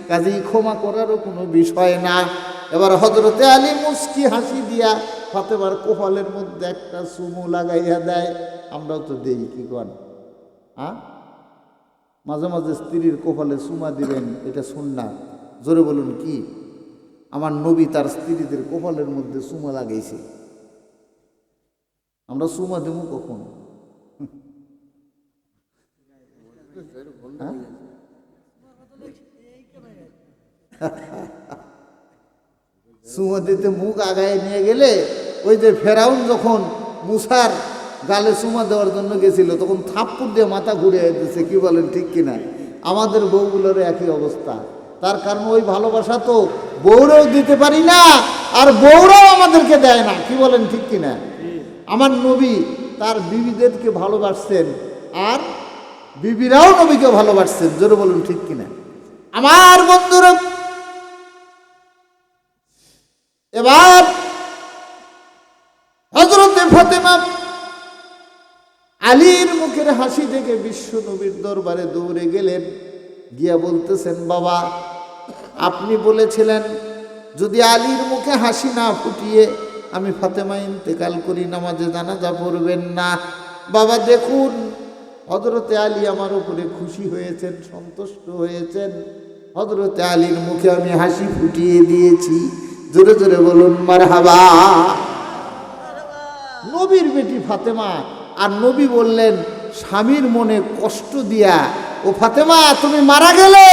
কাজেই ক্ষমা করারও কোনো বিষয় না। এবার হযরতে আলী মুস্কি হাসি দিয়া ফাতেমার কপালের মধ্যে একটা চুমু লাগাইয়া দেয়। আমরাও তো দেই, কি কন? মাঝে মাঝে স্ত্রীর কপালে চুমা দিবেন, এটা সুন্নাত। জোরে বলুন কি? আমার নবী তার স্ত্রীদের কপালের মধ্যে চুমা লাগাইছে। আমরা চুমা দেবো কখন? চুমা দিতে মুখ আগায় নিয়ে গেলে, ওই যে ফেরাউন যখন মুসার গালে চুমা দেওয়ার জন্য গেছিল, তখন থাপ্পড় দিয়ে মাথা ঘুরে দিচ্ছে। কি বলেন, ঠিক কিনা? আমাদের বউগুলোর একই অবস্থা। তার কারণ ওই ভালোবাসা তো বউরাও দিতে পারি না, আর বউরাও আমাদেরকে দেয় না। কি বলেন, ঠিক কিনা? আমার নবী তার বিবিদেরকে ভালোবাসছেন, আর বিবিরাও নবীকে ভালোবাসছেন। জোরে বলুন, ঠিক কিনা? আমার বন্ধুরা, এবার হযরতে ফাতেমা আলীর মুখের হাসি দেখে বিশ্ব নবীর দরবারে দৌড়ে গেলেন, গিয়া বলতেছেন, বাবা, আপনি বলেছিলেন যদি আলীর মুখে হাসি না ফুটিয়ে আমি ফাতেমা ইন্তেকাল করি, নামাজে জানাজা পড়বেন না। বাবা দেখুন, হযরতে আলী আমার উপরে খুশি হয়েছেন, সন্তুষ্ট হয়েছেন। হযরতে আলীর মুখে আমি হাসি ফুটিয়ে দিয়েছি। জোরে জোরে বলুন মারহাবা। নবীর বেটি ফাতেমা, আর নবী বললেন স্বামীর মনে কষ্ট দিয়া, ও ফাতেমা, তুমি মারা গেলে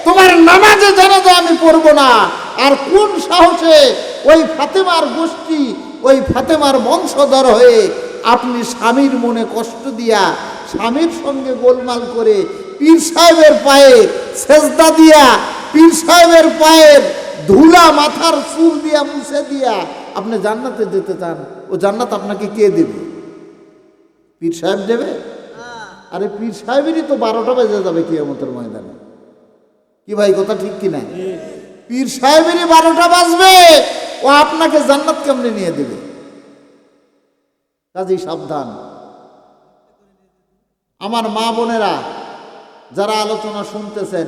তোমার নামাজে জানাজা আমি পড়ব না। আর কোন সাহসে ওই ফাতেমার গোষ্ঠী, ওই ফাতেমার বংশধর হয়ে আপনি স্বামীর মনে কষ্ট দিয়া, স্বামীর সঙ্গে গোলমাল করে, পীর সাহেবের পায়ে সেজদা দিয়া, পীর সাহেবের পায়ের ধুলা মাথার চুল দিয়া মুছে দিয়া আপনি জান্নাতে যেতে চান? ও জান্নাত আপনাকে কে দেবে? পীর সাহেব দেবে? আরে পীর সাহেবেরই তো 12টা বেজে যাবে কিয়ামতের ময়দানে। কি ভাই, কথা ঠিক কিনা? পীর সাহেবেরই 12টা বাজবে, ও আপনাকে জান্নাত কেমনে নিয়ে দেবে? কাজেই সাবধান। আমার মা বোনেরা যারা আলোচনা শুনতেছেন,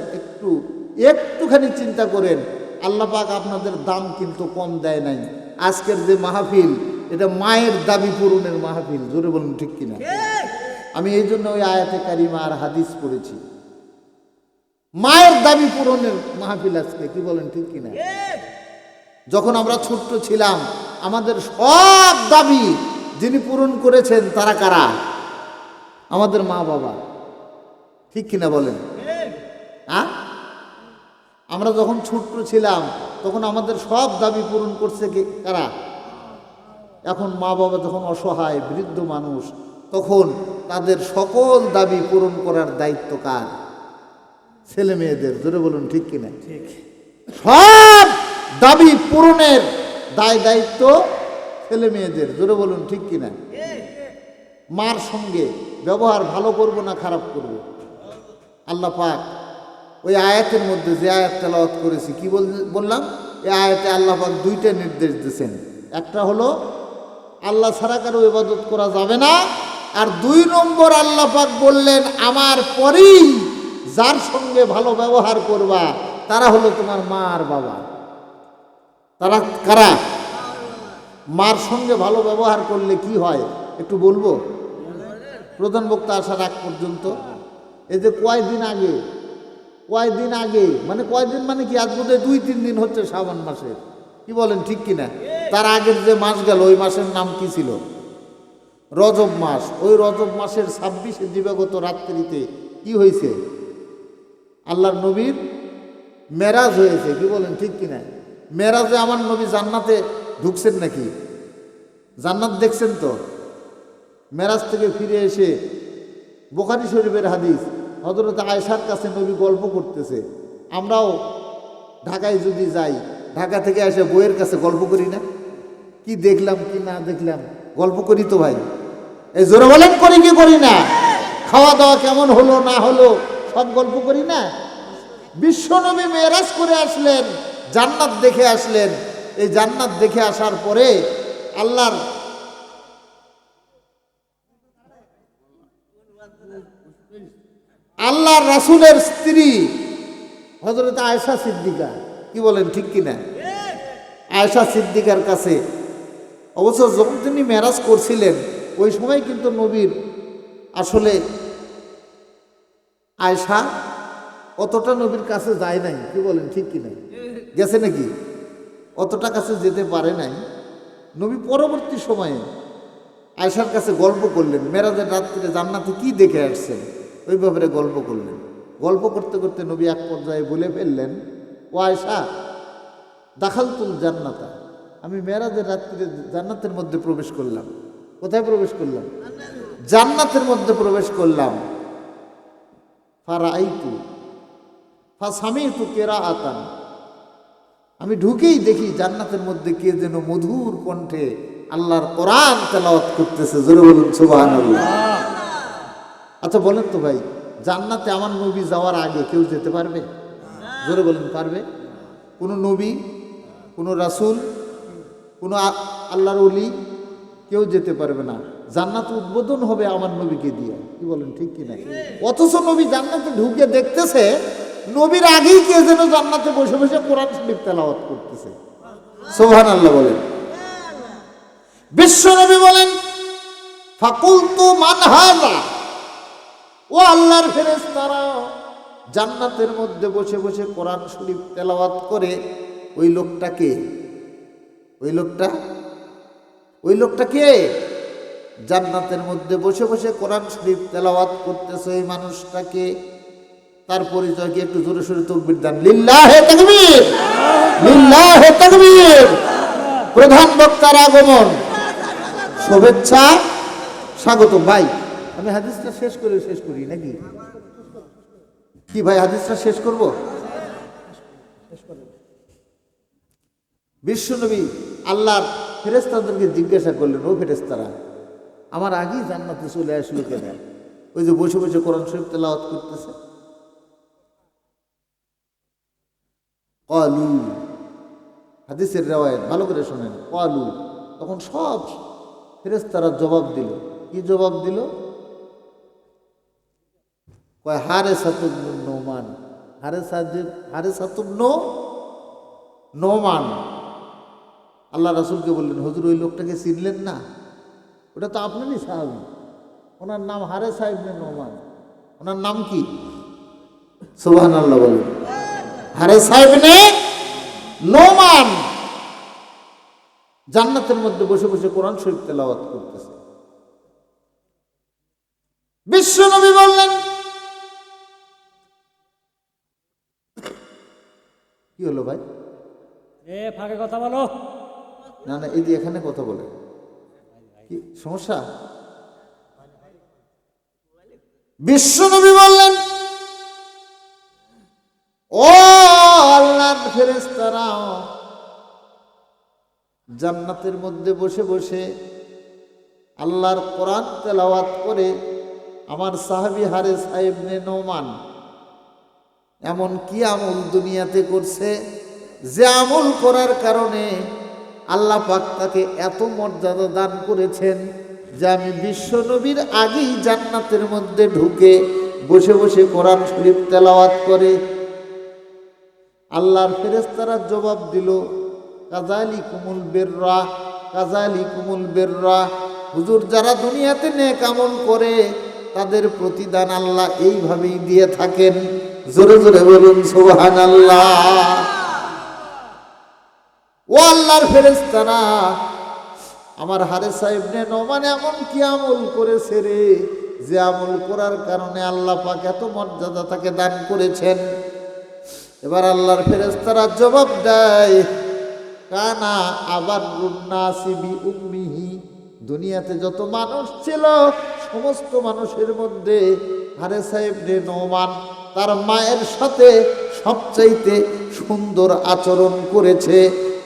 একটুখানি চিন্তা করেন। আল্লাহ পাক আপনাদের দাম কিন্তু কম দেয় নাই। আজকের যে মাহফিল, এটা মায়ের দাবি পূরণের মাহফিল। জোরে বলুন, ঠিক কিনা? আমি এই জন্য ওই আয়াতে কারিমা আর হাদিস পড়েছি। মায়ের দাবি পূরণের মাহফিল আজকে। কি বলেন, ঠিক কিনা? যখন আমরা ছোট্ট ছিলাম, আমাদের সব দাবি যিনি পূরণ করেছেন তারা কারা? আমাদের মা বাবা। ঠিক কিনা বলেন? আমরা যখন ছোট্ট ছিলাম, তখন আমাদের সব দাবি পূরণ করছে কারা? এখন মা বাবা যখন অসহায় বৃদ্ধ মানুষ, তখন তাদের সকল দাবি পূরণ করার দায়িত্ব কার? ছেলে মেয়েদের। জোরে বলুন, ঠিক কিনা? ঠিক। সব দাবি পূরণের দায়িত্ব ছেলে মেয়েদের। জোরে বলুন, ঠিক কিনা? মার সঙ্গে ব্যবহার ভালো করব না খারাপ করব? আল্লাহ পাক ওই আয়াতের মধ্যে যে আয়াত তেলাওয়াত করেছি, কি বললাম? এই আয়াতে আল্লাহ পাক 2টা নির্দেশ দিয়েছেন। একটা হলো আল্লাহ ছাড়া কারো ইবাদত করা যাবে না, আর 2 নম্বর আল্লাহ পাক বললেন আমার পরেই যার সঙ্গে ভালো ব্যবহার করবা তারা হলো তোমার মা আর বাবা। তারা কারা? মার সঙ্গে ভালো ব্যবহার করলে কি হয় একটু বলবো? প্রধান বক্তা আসার আগ পর্যন্ত এই যে কয়দিন আগে মানে কয়দিন মানে কি, আজ বোধহয় 2-3 দিন হচ্ছে শ্রাবণ মাসের। কি বলেন, ঠিক কিনা? তার আগের যে মাস গেল, ওই মাসের নাম কি ছিল? রজব মাস। ওই রজব মাসের 26 দিবাগত রাত্রিতে কি হয়েছে? আল্লাহর নবীর মেরাজ হয়েছে। কি বলেন, ঠিক কিনা? মেরাজে আমার নবী জান্নাতে ঢুকছেন নাকি? জান্নাত দেখছেন তো? মেরাজ থেকে ফিরে এসে বুখারী শরীফের হাদিস, হযরত আয়েশার কাছে নবী গল্প করতেছে। আমরাও ঢাকায় যদি যাই, ঢাকা থেকে এসে বইয়ের কাছে গল্প করি না? কি দেখলাম কি না দেখলাম গল্প করি তো ভাই। এই জোরে বলেন, করি কি করি না? খাওয়া দাওয়া কেমন হলো না হলো সব গল্প করি না? বিশ্বনবী মেরাজ করে আসলেন, জান্নাত দেখে আসলেন। এই জান্নাত দেখে আসার পরে আল্লাহর রাসূলের স্ত্রী হযরত আয়েশা সিদ্দিকা, কি বলেন ঠিক কিনা? আয়েশা সিদ্দিকার কাছে অবশ্য যখন তিনি মেরাজ করছিলেন ওই সময় কিন্তু নবীর আসলে আয়েশা অতটা নবীর কাছে যায় নাই, কি বলেন ঠিক কিনা? গেছে নাকি? অতটা কাছে যেতে পারে নাই। নবী পরবর্তী সময়ে আয়েশার কাছে গল্প করলেন, মেরাজের রাত্রিতে জান্নাতে কি দেখে আসছেন ওই ব্যাপারে গল্প করলেন। গল্প করতে করতে নবী এক পর্যায়ে বলে ফেললেন, ও আয়েশা, দাখালতুল জান্নাতা, আমি মেরাজের রাত্রিতে জান্নাতের মধ্যে প্রবেশ করলাম। কোথায় প্রবেশ করলাম? জান্নাতের মধ্যে প্রবেশ করলাম। ফারাআইতু ফাসামিতু কিরাআতান, আমি ঢুকেই দেখি জান্নাতের মধ্যে কে যেন মধুর কণ্ঠে আল্লাহর কোরআন তেলাওয়াত করতেছে। জোরে বলুন সুবহানাল্লাহ। আচ্ছা বলেন তো ভাই, জান্নাতে আমার নবী যাওয়ার আগে কেউ যেতে পারবে? জোরে বলুন, পারবে? কোনো নবী, কোনো রাসূল, কোনো আল্লাহর ওলি কেউ যেতে পারবে না। জান্নাত উদ্বোধন হবে আমার নবীকে দিয়ে, কি বলেন ঠিক কি না? অথচ নবী জান্নাতে ঢুকে দেখতেছে নবীর আগেই কে যেন জান্নাতে বসে বসে কোরআন শরীফ তেলাওয়াত করতেছে। সুবহানাল্লাহ বলেন। বিশ্ব নবী বলেন, ফাকুলতু মান হাযা, ও আল্লাহর ফেরেশতারা, জান্নাতের মধ্যে বসে বসে কোরআন শরীফ তেলাওয়াত করে ওই লোকটাকে, ওই লোকটা কে? জান্নাতের মধ্যে বসে বসে কোরআন শরীফ তেলাওয়াত করতেছে ওই মানুষটাকে। তার পরিচয় কি? একটু জোরে সোরে তাকবীর দেন। লিল্লাহে তাকবীর, লিল্লাহে তাকবীর। প্রধান বক্তার আগমন, শুভেচ্ছা, স্বাগত। ভাই আমি হাদিসটা শেষ করি নাকি কি ভাই? হাদিসটা শেষ করব। বিশ্বনবী আল্লাহর ফেরেশতাদেরকে জিজ্ঞাসা করলেন, ও ফেরেশতারা, আমার আগেই জান্নাতে চলে আসলো কেন? ওই যে বসে বসে কোরআন শরীফ তেলাওয়াত করতেছে। ক্বালু, হাদিসের রিওয়ায়াত, ভালো করে শোনেন। ক্বালু, তখন সব ফেরেশতারা জবাব দিল। কি জবাব দিল? কয় হারেসাতুন নোমান, হারেসাতুন নোমান। আল্লাহ রাসূলকে বললেন, হুজুর ওই লোকটাকে চিনলেন না? ওটা তো আপনারই সাহাবী, ওনার নাম হারেসা ইবনে নোমান। ওনার নাম কি? সুবহানাল্লাহ বলেন। হারেসা ইবনে নোমান জান্নাতের মধ্যে বসে বসে কোরআন শরীফ তেলাওয়াত করতেছে। বিশ্ব নবী বললেন, কি হলো ভাই? ফাঁকে কথা বলো না না, এই যে এখানে কথা বলে, কি সমস্যা? বিশ্ব নবী বললেন, ও আল্লাহর ফেরেশতারা, জান্নাতের মধ্যে বসে বসে আল্লাহর কোরআন তেলাওয়াত করে আমার সাহাবী হারেসা ইবনে নোমান এমন কি আমল দুনিয়াতে করছে যে আমল করার কারণে আল্লাহ পাক তাকে এত মর্যাদা দান করেছেন যে আমি বিশ্ব নবীর আগেই জান্নাতের মধ্যে ঢুকে বসে বসে কোরআন শরীফ তেলাওয়াত করে। আল্লাহর ফেরেশতারা জবাব দিল, কাযালিকুমুল বিররা, কাযালিকুমুল বিররা। হুজুর, যারা দুনিয়াতে নেক আমল করে তাদের প্রতিদান আল্লাহ এইভাবেই দিয়ে থাকেন। জোরে জোরে বলুন সুবহানাল্লাহ। ও আল্লাহর ফেরেশতারা, আমার হারেসা ইবনে নোমান এমন কি আমল করেছে রে যে আমল করার কারণে আল্লাহ পাক এত মর্যাদা তাকে দান করেছেন। এবার আল্লাহর ফেরেশতারা জবাব দেয়, কানা আবারুন নাসি বি উম্মিহি, দুনিয়াতে যত মানুষ ছিল সমস্ত মানুষের মধ্যে হারেসা ইবনে নোমান তার মায়ের সাথে সবচাইতে সুন্দর আচরণ করেছে,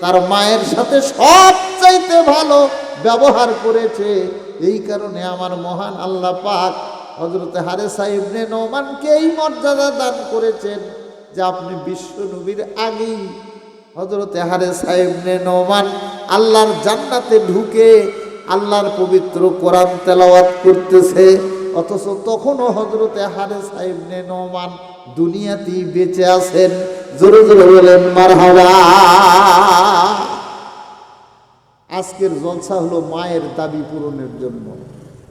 তার মায়ের সাথে সবচাইতে ভালো ব্যবহার করেছে। এই কারণে আমার মহান আল্লাহ পাক হযরতে হারেসা ইবনে নোমানকে এই মর্যাদা দান করেছেন যে আপনি বিশ্ব নবীর আগেই হযরতে হারেসা ইবনে নোমান আল্লাহর জান্নাতে ঢুকে আল্লাহর পবিত্র কোরআন তেলাওয়াত করতেছে। অথচ তখনও হযরতে হারেসা ইবনে নোমান দুনিয়াতেই বেঁচে আছেন। জোরে জোরে বলেন মারহাবা। আজকের জলসা হলো মায়ের দাবি পূরণের জন্য।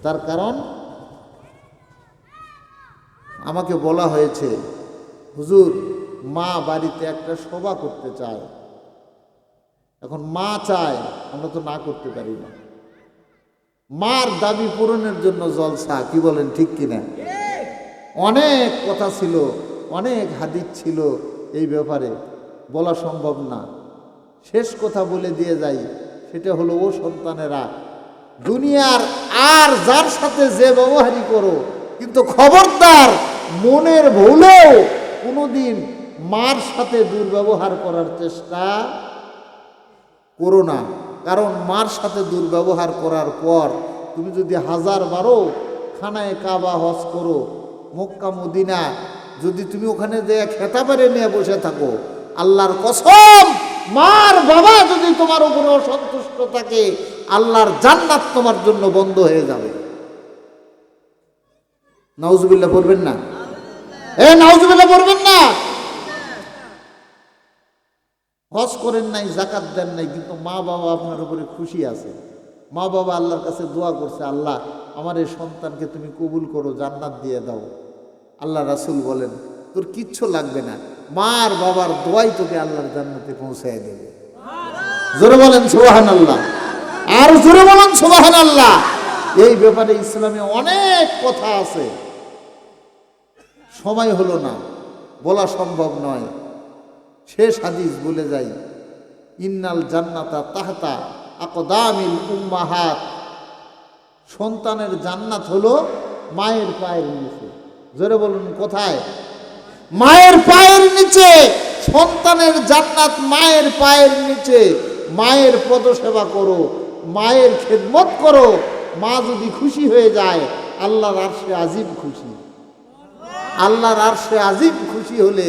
তার কারণ আমাকে বলা হয়েছে, হুজুর মা বাড়িতে একটা সভা করতে চায়। এখন মা চায়, আমরা তো না করতে পারি না। মার দাবি পূরণের জন্য জলসা, কি বলেন ঠিক কিনা? অনেক কথা ছিল, অনেক হাদিস ছিল এই ব্যাপারে, বলা সম্ভব না। শেষ কথা বলে দিয়ে যাই, সেটা হলো ও সন্তানেরা, দুনিয়ার আর যার সাথে যে ব্যবহারই করো, কিন্তু খবরদার মনের ভুলেও কোনোদিন মার সাথে দুর্ব্যবহার করার চেষ্টা করো না। কারণ মার সাথে দুর্ব্যবহার করার পর তুমি যদি 1000 খানায় কাবা হজ করো, মক্কা মদিনা, যদি তুমি ওখানে যে খেতাবারে নিয়ে বসে থাকো, আল্লাহর কসম মার বাবা যদি তোমার উপরে অসন্তুষ্ট থাকে, আল্লাহর জান্নাত তোমার জন্য বন্ধ হয়ে যাবে। নাউজুবিল্লাহ পড়বেন না? নাউজুবিল্লাহ পড়বেন না? হজ করেন নাই, যাকাত দেন নাই, কিন্তু মা বাবা আপনার উপরে খুশি আছে। মা বাবা আল্লাহর কাছে দোয়া করছে, আল্লাহ আমার এই সন্তানকে তুমি কবুল করো, জান্নাত দিয়ে দাও। আল্লাহ রাসূল বলেন তোর কিচ্ছু লাগবে না, মার বাবার দোয়াই তোকে আল্লাহর জান্নাতে পৌঁছায় দেবে। জোরে বলেন সুবহানাল্লাহ, আর জোরে বলেন সুবহানাল্লাহ। এই ব্যাপারে ইসলামে অনেক কথা আছে, সময় হলো না, বলা সম্ভব নয়। শেষ হাদিস বলে যাই, ইন্নাল জান্নাতা তাহতা আকদামিল উম্মাহাত। সন্তানের জান্নাত হলো মায়ের পায়ের নিচে। জোরে বলুন কোথায়? মায়ের পায়ের নিচে। সন্তানের জান্নাত মায়ের পায়ের নিচে। মায়ের পদসেবা করো, মায়ের খেদমত করো। মা যদি খুশি হয়ে যায়, আল্লাহর আরশে আজিম খুশি। আল্লাহর আরশে আজিম খুশি হলে